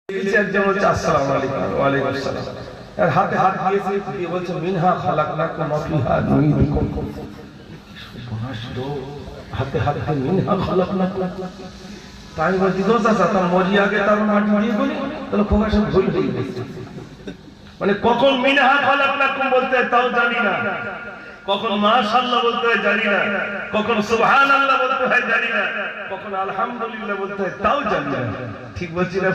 একজন বলছে আসসালামু আলাইকুম, ওয়া আলাইকুম আসসালাম, আর হাতে হাত দিয়েছে দিয়ে বলছে মিনহা খালাকনাকুম ওয়া ফিহা নুঈদুকুম। হাতে হাতে মিনহা খালাকনাকুম, তাই বলছি দোষ আছে তার মরি আগে তার মাটি দিয়ে বলি তাহলে খোকা সব ভুল হয়ে গেছে। মানে কখন মিনহা খালাকনাকুম বলতে হয় তাও জানি না, কখন মাশাআল্লাহ বলতে হয় জানি না, কখন সুবহানাল্লাহ বলতে হয় জানি না, কখন আলহামদুলিল্লাহ বলতে হয় তাও জানি না। ঠিক বলছি না?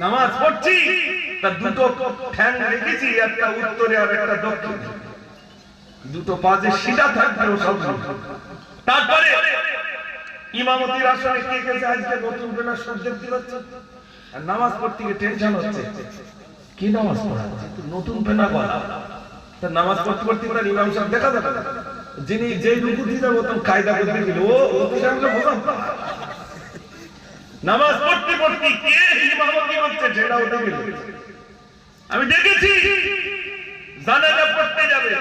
নামাজ পড়ছি তার দুটো ঠ্যাং রেখেছি, একটা উত্তরে আর একটা দক্ষিণে, দুটো পাজে সিধা থাকবে ও সব। তারপরে ইমামতির আসনে কে গেছে আজকে নতুন বেলা সব দেখতে পাচ্ছি, আর নামাজ পড়তে গিয়ে টেনশন হচ্ছে কি নামাজ পড়াচ্ছে নতুন বেলা বলা। তার নামাজ পড়তে পড়তে পড়া ইমাম সাহেব দেখা যাবে যিনি যেই রুকু দিতে প্রথম কায়দা করতে গেল ও সাহেবকে বোঝা নামাজ পড়তে পড়তে কে ইমামতি করছে সেটা ওটা গেল। আমি দেখেছি জানাজা পড়তে যাবে,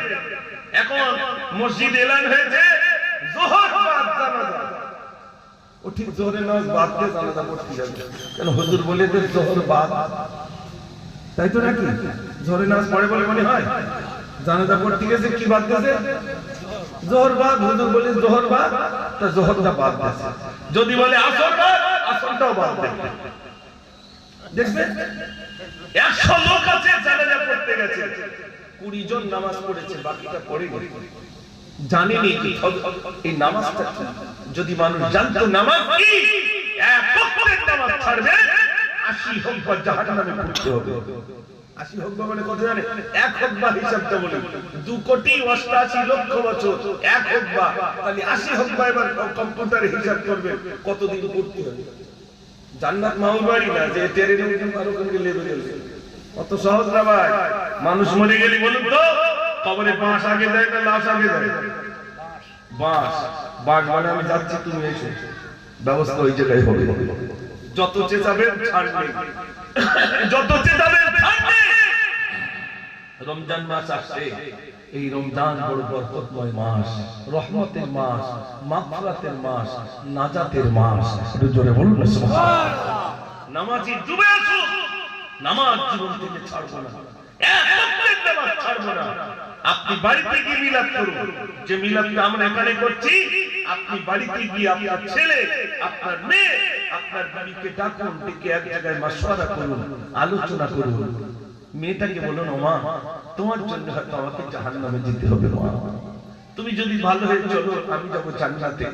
এখন মসজিদ এলান হয়েছে যোহর বাদ জানাজা, ও ঠিক যোহরের নামাজ বাদ দিয়ে জানাজা পড়তে যাবে, কেন হুজুর বলে যে যোহর বাদ, তাই তো নাকি? যোহরের নামাজ পড়ে বলে মনে হয়, জানাজা পড়তে গেছে কি বাদ দিয়েছে? যোহর বাদ। হুজুর বলে যোহর বাদ, তা যোহরটা বাদ দিয়েছে। যদি বলে আসর বাদ, আসরটাও বাদ দেবে। দেখবেন 100 লোক আছে জানাজা পড়তে গেছে, 20 জন নামাজ পড়েছে, বাকিটা পড়ে গেছে। জানেনি এই নামাজটা কি? যদি মানুষ জানতো নামাজ কি, এক ওয়াক্তের নামাজ ছাড়বে 80 হোক বা জাহান্নামে পড়তে হবে। 80 হোক মানে কত জানে? 1 হোক বা হিসাবটা বলে 2,88,00,000 বছর 1 হোক বা, তাহলে 80 হোক বা এবার কম্পিউটারে হিসাব করবে কতদিন পড়তে হবে। জান্নাত মাউল বাড়ি না যে ট্রেনে উঠে পারো করে লেবে গেছে, অত সহজ না ভাই। মানুষ মরে গেলে বলুন তো কবরে বাঁশ আগে দেয় না লাশ আগে দেয়? বাঁশ। বাঘ মানে আমি যাচ্ছি তুমি এসো, ব্যবস্থা ওই জায়গায় হবে। যত চেঁচাবেন ছাড় নেই, যত চেঁচাবেন ছাড় নেই। রমজান মাস আসছে, এই রমজান বড় বরকতময় মাস, রহমতের মাস, মাগফিরাতের মাস, নাজাতের মাস। একটু জোরে বলুন না সুবহানাল্লাহ। নামাজি ডুবে আসুক, নামাজ জীবন থেকে ছাড়বো না, এক ওয়াক্তের নামাজ ছাড়বো না। আপনি বাড়িতে গিয়ে মিলাদ করুন, যে মিলাদটা আমরা এখানে করছি, আপনি বাড়িতে গিয়ে আপনার ছেলে, আপনার মেয়ে, আপনার বিবিকে ডাকুন, ডেকে এক জায়গায় মাশওয়ারা করুন, আলোচনা করুন। মেয়েটাকে বলুন ও মা, তোমার জন্য হয়তো আমাকে জাহান্নামে যেতে হবে মা, তুমি যদি ভালো হয়ে চলো আমি যাব জান্নাতে,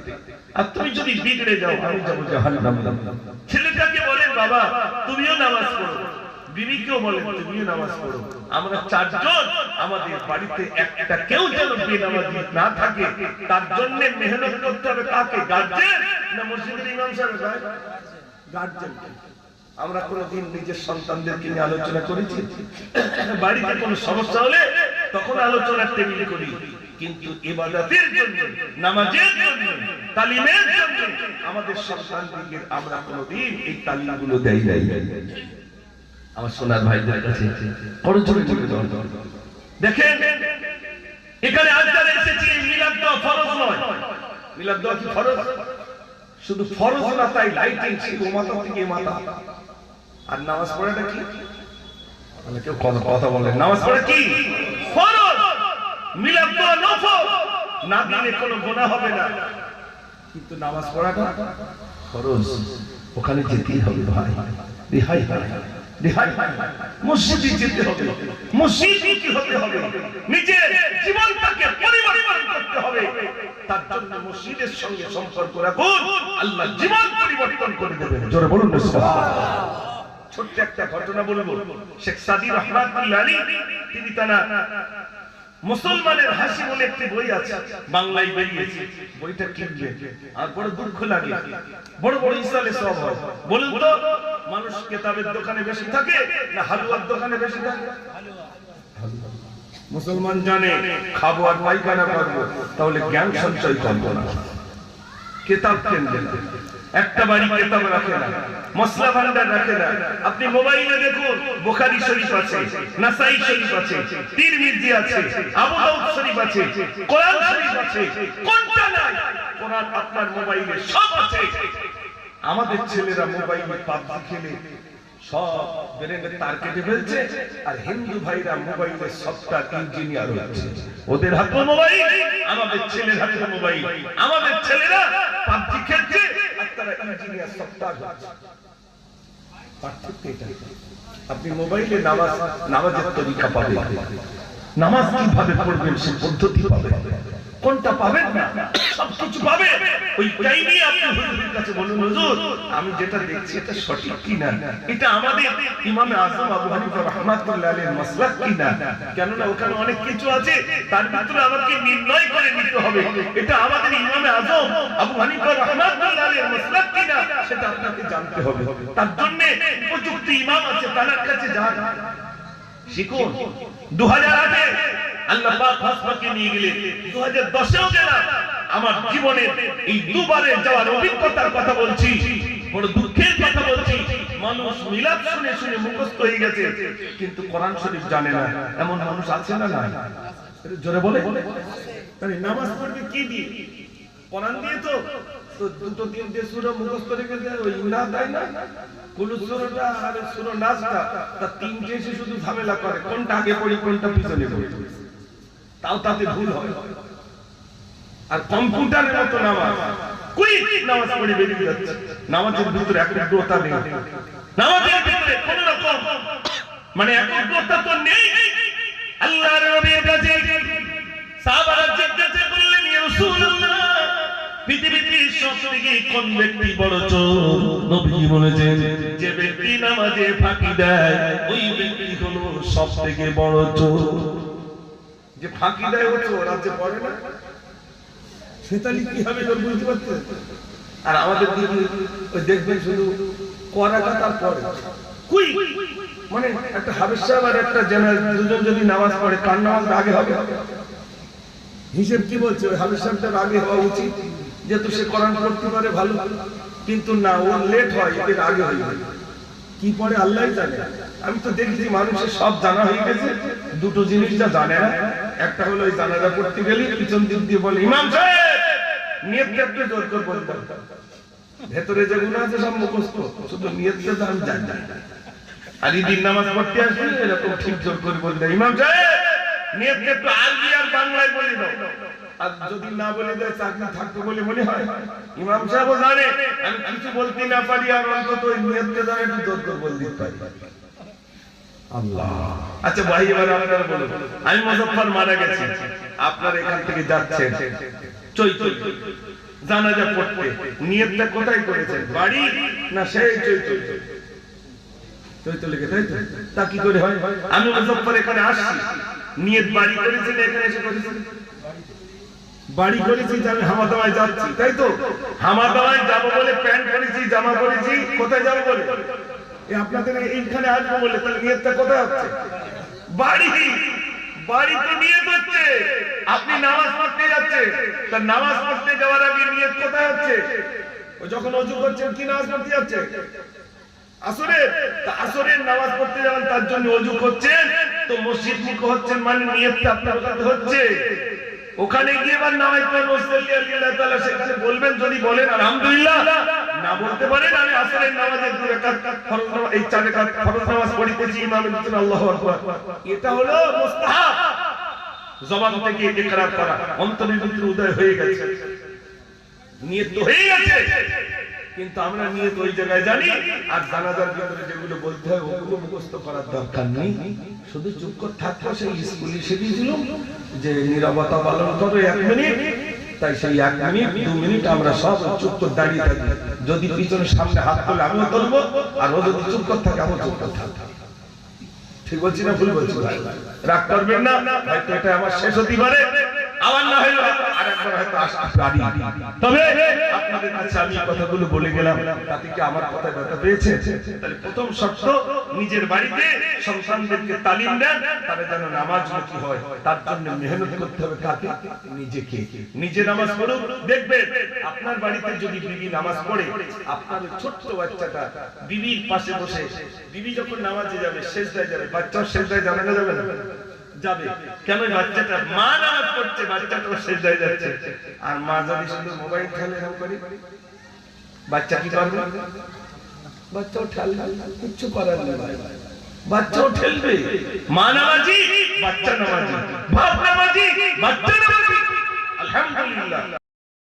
আর তুমি যদি বিগড়ে যাও আমি যাব জাহান্নামে। ছেলেটাকে বলেন বাবা তুমিও নামাজ পড়ো, বিবিকেও বলেন তুমিও নামাজ পড়ো। আমরা 4 জন, আমাদের বাড়িতে একটা কেউ যেন বেনামাজি না থাকে, তার জন্য মেহনত করতে হবে। কাকে? গার্জিয়ান না মসজিদের ইমাম সাহেব? গার্জিয়ান। আমরা কোনদিন নিজের সন্তানদেরকে নিয়ে আলোচনা করেছি? বাড়িতে কোনো সমস্যা হলে তখন আলোচনার টেবিল করি, কিন্তু ইবাদতের জন্য, নামাজের জন্য, তালিমের জন্য আমাদের সন্তানদের আমরা কোনদিন এই তালিমগুলো দেই নাই। আমার সোনার ভাইদের কাছে বড় জোরে জোরে দেখেন, এখানে আজ যারা এসেছি মিলাদ দেওয়া ফরজ নয়। মিলাদ দেওয়া কি ফরজ? শুধু ফরজ না তাই লাইটিং শুধু মাথা থেকে মাথা। আর নামাজ পড়াটা কি? মানে কেউ কথা বলেন, নামাজ পড়া কি? ফরজ। মিলাদ দেওয়া নফল, না দিলে কোনো গুনাহ হবে না, কিন্তু নামাজ পড়াটা ফরজ। ওখানে যেতেই হবে ভাই, রিহাই রিহাই, মসজিদে যেতে হবে, মসজিদে হতে হবে, নিজের জীবনটাকে পরিবর্তন করতে হবে। তার জন্য মসজিদের সঙ্গে সম্পর্ক রাখুন, আল্লাহ জীবন পরিবর্তন করে দেবেন। জোরে বলুন না সুবহানাল্লাহ। ছোট্ট একটা ঘটনা বলবো। শেখ সাদি রহমাতুল্লাহ আলাইহি, তিনি তার মুসলমানের হাসি বলে একটি বই আছে, বাংলায় বেরিয়েছে। বইটা কিনবে আর বড় দুঃখ লাগে, বড় বড় ইসালে সব হয়। বলুন তো মানুষ কিতাবের দোকানে বেশি থাকে না হালুয়ার দোকানে বেশি থাকে? মুসলমান জানে খাবো আর পায়খানা করবো, তাহলে জ্ঞান সঞ্চয় করবো না, কিতাব কিনবে না, একটা বাড়ি কিতাব রাখে না, মসলা ভান্ডার রাখে না। আপনি মোবাইলে দেখুন বুখারী শরীফ আছে, নাসাই শরীফ আছে, তিরমিজি আছে, আবু দাউদ শরীফ আছে, কোরআন শরীফ আছে, কোনটা নাই? কোরআন আপনার মোবাইলে সব আছে, আমাদের ছেলেরা মোবাইলে পাবজি খেলে সব ব্রেনের তার কেটে ফেলছে, আর হিন্দু ভাইরা মোবাইলে সফটওয়্যার ইঞ্জিনিয়ার হচ্ছে। ওদের হাতে মোবাইল, আমাদের ছেলের হাতে মোবাইল। আমাদের ছেলেরা পাবজি খেলছে আর তারা ইঞ্জিনিয়ার সফটওয়্যার হচ্ছে। পার্থক্য এটাই। আপনি মোবাইলে নামাজের তরিকা পাবেন, নামাজ কিভাবে পড়বেন সে পদ্ধতি পাবেন, কোনটা পাবেন না সবকিছু পাবেন। ওই টাইমে আপনি হুজুরের কাছে বলুন, হুজুর আমি যেটা দেখছি এটা সঠিক কিনা, এটা আমাদের ইমামে আযম আবু হানিফা রাহমাতুল্লাহ আলাইহির মাসলাক কিনা। কেননা ওখানে অনেক কিছু আছে, তার ভিতরে আমাকে নির্ণয় করে নিতে হবে এটা আমাদের ইমামে আযম আবু হানিফা রাহমাতুল্লাহ আলাইহির মাসলাক কিনা, সেটা আপনাকে জানতে হবে। তার জন্য উপযুক্ত ইমাম আছে, তার কাছে যান, শিখুন। 2008-এ আল্লাহ পাক হাসপাকে নিয়ে গেলে 2010-এও গেলাম। আমার জীবনের এই দুবারে যাওয়ার অভিজ্ঞতার কথা বলছি, বড় দুঃখের কথা বলছি। মানুষ মিলাদ শুনে শুনে মুখস্থ হয়ে গেছে, কিন্তু কোরআন শরীফ জানে না। এমন মানুষ আছে না? না, জোরে বলে। নামাজ পড়বে কি দিয়ে? কোরআন দিয়ে। তো দুটো তিনটে সূরা মুখস্থ রেখে দেয়, ওই ইমরা দেয় না, কুল সূরাটা আর সূরা নাসটা, তা তিনটে এসে শুধু ঝামেলা করে, কোনটা আগে পড়ি কোনটা পিছনে পড়ি, তাও তাতে ভুল হয়। আর কম্পিউটারের মতো নামাজ, কুইক নামাজ পড়ে বেরিয়ে যাচ্ছে। নামাজের ভিতরে একাগ্রতা নেই, নামাজের ভিতরে কোন রকম একাগ্রতা তো নেই। আল্লাহর নবীর কাছে সাহাবারা জিজ্ঞাসা করলেন, ইয়া রাসূলুল্লাহ, পৃথিবীতে সবথেকে কোন ব্যক্তি বড় চোর? নবী বলেছেন, যে ব্যক্তি নামাজে ফাঁকি দেয় ওই ব্যক্তি হলো সবথেকে বড় চোর। যে ফাঁকি দেয় ও চোর, আর যে পড়ে না সেটা কি হবে ওর বুঝতে পারছে? আর আমাদের দিকে ওই দেখবেন শুধু করাটা তার পরে কুই, একটা হাফেজ সাহেব আর একটা জেনারেল দুজন যদি নামাজ পড়ে, কার নামাজ আগে হবে? হিসেব কি বলছে? ওই হাফেজ সাহেবটার আগে হওয়া উচিত, যেহেতু সে কোরআন পড়তে পারে ভালো। কিন্তু না, ওর লেট হয়, এর আগে হয়ে যায়। কি পড়ে আল্লাহই জানে। আমি তো দেখেছি মানুষের সব জানা হয়ে গেছে, দুটো জিনিস যা জানে না। একটা হলো ওই জানাজা পড়তে গেলে পিছন দিক দিয়ে বলে, ইমাম সাহেব নিয়তটা একটু জোর করে বলতে, ভেতরে যেগুলো আছে সব মুখস্থ, শুধু নিয়তটা আমি জানি না। আর ঈদের নামাজ পড়তে আসলে এরকম ঠিক জোর করে বলতে, ইমাম সাহেব নিয়তটা একটু আরবি আর বাংলায় বলে দাও। আর যদি না বলে দেয় চাকরি থাকবে বলে মনে হয়। ইমাম সাহেবও জানে আমি কিছু বলতে না পারি, আর অন্তত ওই নিয়তটা জানে একটু জোর করে বলে দিতে পারি। আল্লাহ। আচ্ছা ভাই, এবার আপনারা বলুন, আমি মুজফফর মারা গেছি, আপনারা এখান থেকে যাচ্ছেন চৈতল জানাজা পড়তে, নিয়তটা কোথায় করেছেন? বাড়ি না সেই চৈতল? চৈতল লেগে, তাই তো? তা কি করে হয়? আমি মুজফফর এখানে আসছি, নিয়ত বাড়ি করেছেন, এখানে এসে করেছেন বাড়ি করেছি যে আমি হামাদাওয়ায় যাচ্ছি, তাই তো? হামাদাওয়ায় যাবো বলে প্যান্ট পরেছি, জামা পরেছি, কোথায় যাবো বলে আপনাদের এইখানে আসবো বলে, তাহলে নিয়তটা কোথায় হচ্ছে? বাড়ি। বাড়ি তো নিয়ত হচ্ছে। আপনি নামাজ পড়তে যাচ্ছেন, তার নামাজ পড়তে যাওয়ার আগে নিয়ত কোথায় হচ্ছে? ও যখন ওযু করছেন, কি নামাজ পড়তে যাচ্ছে? আসরের। তা আসরের নামাজ পড়তে যাবেন, তার জন্য ওযু করছেন, তো মসজিদ মুখ হচ্ছেন, মানে নিয়তটা আপনার কাছে হচ্ছে। ওখানে গিয়ে এবার নামাইতে মুসল্লি আল্লাহ তাআলা সেখানে বলবেন, যদি বলেন আলহামদুলিল্লাহ, না বলতে পারেন আমি আসরের নামাজের 2 রাকাত ফরজ নামাজ, এই 4 রাকাত ফরজ নামাজ পড়িতেছি ইমামের পিছনে, আল্লাহু আকবার। এটা হলো মুস্তাহাব। জবান থেকে ইকরার করা, অন্তরের ভিতরে উদয় হয়ে গেছে, নিয়ত তো হয়ে গেছে, কিন্তু আমরা নিয়ত ওই জায়গায় জানি। আর জানাজার ভিতরে যেগুলো বলতে হয় ওগুলো মুখস্থ করার দরকার নেই, শুধু চুপ করে থাকবো। সেই স্কুলে শিখিয়েছিল যে নীরবতা পালন করো 1 মিনিট, তাই সেই 1 মিনিট 2 মিনিট আমরা সব চুপ করে দাঁড়িয়ে থাকি। যদি পিছনে সামনে হাত তোলে আমিও তুলবো, আর ও যদি চুপ করে থাকে আমিও চুপ করে থাকবো। ঠিক বলছি না ভুল বলছি? রাগ করবেন না, হয়তো এটা আমার শেষ হতে পারে, আবার না হলো আরেকবার হয়তো আসতে পারি। তবে আপনাদের কাছে আমি কথাগুলো বলে গেলাম, তাতে কি আমার কথা ব্যথা পেয়েছে? তাহলে প্রথম শর্ত, নিজের বাড়িতে সন্তানদেরকে তালিম দেন, তারা যেন নামাজমুখী হয়। তার জন্য মেহনত করতে হবে কাকে? নিজেকে। নিজে নামাজ পড়ুন, দেখবেন আপনার বাড়িতে যদি বিবি নামাজ পড়ে, আপনার ছোট্ট বাচ্চাটা বিবির পাশে বসে, বিবি যখন নামাজে যাবে, সেজদায় যাবে, বাচ্চাও সেজদায় যাবে না? যাবে না? যাবে। কেন? বাচ্চাটা মা নামাজ পড়ছে, বাচ্চাটাও সেজদায় যাচ্ছে। আর মা যদি শুধু মোবাইল খেলে এরকম করে, বাচ্চা কি করবে? বাচ্চাও ঠেলবে, কিচ্ছু করার নেই। বাচ্চাও ঠেলবে। মা নামাজি, বাচ্চা নামাজি, বাপ নামাজি, বাচ্চা